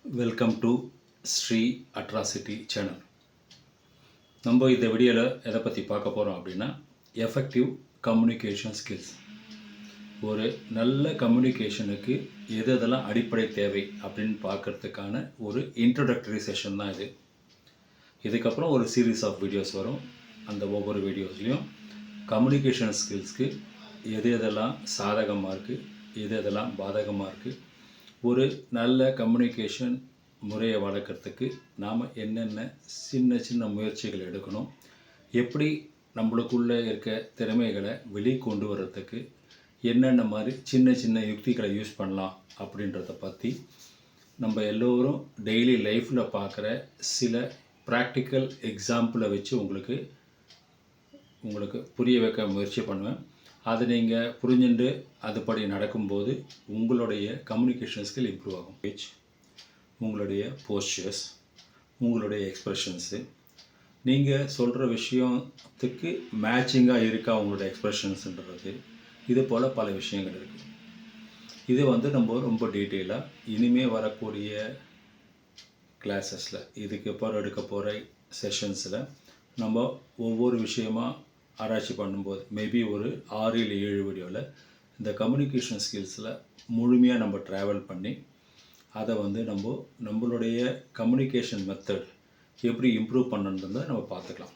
Welcome to Sri atrocity channel. நம்ம இந்த வீடியோவில் எதை பற்றி பார்க்க போகிறோம் அப்படின்னா எஃபெக்டிவ் கம்யூனிகேஷன் ஸ்கில்ஸ். ஒரு நல்ல கம்யூனிகேஷனுக்கு எதெல்லாம் அடிப்படை தேவை அப்படின்னு பார்க்குறதுக்கான ஒரு இன்ட்ரோடக்டரி செஷன் தான் இது. இதுக்கப்புறம் ஒரு சீரீஸ் ஆஃப் வீடியோஸ் வரும். அந்த ஒவ்வொரு வீடியோஸ்லேயும் கம்யூனிகேஷன் ஸ்கில்ஸ்க்கு எதெல்லாம் சாதகமாக இருக்குது, எதெல்லாம் பாதகமாக இருக்குது, ஒரு நல்ல கம்யூனிகேஷன் முறையை வளர்க்குறதுக்கு நாம் என்னென்ன சின்ன சின்ன முயற்சிகள் எடுக்கணும், எப்படி நம்மளுக்குள்ளே இருக்க திறமைகளை வெளியே கொண்டு வர்றதுக்கு என்னென்ன மாதிரி சின்ன சின்ன யுக்திகளை யூஸ் பண்ணலாம் அப்படின்றத பற்றி நம்ம எல்லோரும் டெய்லி லைஃப்பில் பார்க்குற சில ப்ராக்டிக்கல் எக்ஸாம்பிளை வச்சு உங்களுக்கு புரிய வைக்க முயற்சி பண்ணுவேன். அதை நீங்கள் புரிஞ்சுட்டு அதுபடி நடக்கும்போது உங்களுடைய கம்யூனிகேஷன் ஸ்கில் இம்ப்ரூவ் ஆகும். பேச்சு, உங்களுடைய போஸ்டர்ஸ், உங்களுடைய எக்ஸ்ப்ரெஷன்ஸு, நீங்கள் சொல்கிற விஷயத்துக்கு மேட்சிங்காக இருக்கா உங்களுடைய எக்ஸ்ப்ரெஷன்ஸுன்றது, இது போல் பல விஷயங்கள் இருக்குது. இது நம்ம ரொம்ப டீட்டெயிலாக இனிமேல் வரக்கூடிய கிளாஸஸில், இதுக்கு அப்புறம் எடுக்க போகிற செஷன்ஸில் நம்ம ஒவ்வொரு விஷயமாக ஆராய்ச்சி பண்ணும்போது மேபி ஒரு 6 இல்லை 7 வீடியோவில் இந்த கம்யூனிகேஷன் ஸ்கில்ஸில் முழுமையாக நம்ம ட்ராவல் பண்ணி அதை நம்மளுடைய கம்யூனிகேஷன் மெத்தட் எப்படி இம்ப்ரூவ் பண்ணணுன்றதை நம்ம பார்த்துக்கலாம்.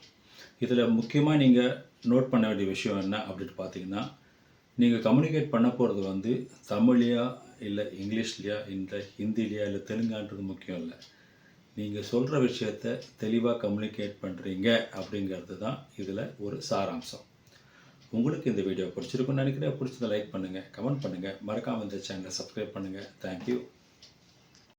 இதில் முக்கியமாக நீங்கள் நோட் பண்ண வேண்டிய விஷயம் என்ன அப்படின்னு பார்த்தீங்கன்னா, நீங்கள் கம்யூனிகேட் பண்ண போகிறது தமிழ்லையா இல்லை இங்கிலீஷ்லையா இல்லை ஹிந்திலையா இல்லை தெலுங்கான்றது முக்கியம் இல்லை. நீங்கள் சொல்கிற விஷயத்தை தெளிவாக கம்யூனிகேட் பண்ணுறீங்க அப்படிங்கிறது தான் இதில் ஒரு சாராம்சம். உங்களுக்கு இந்த வீடியோ பிடிச்சிருக்குன்னு நினைக்கிறேன். பிடிச்சதை லைக் பண்ணுங்கள், கமெண்ட் பண்ணுங்கள், மறக்காமல் இந்த சேனலை சப்ஸ்கிரைப் பண்ணுங்கள். தேங்க்யூ.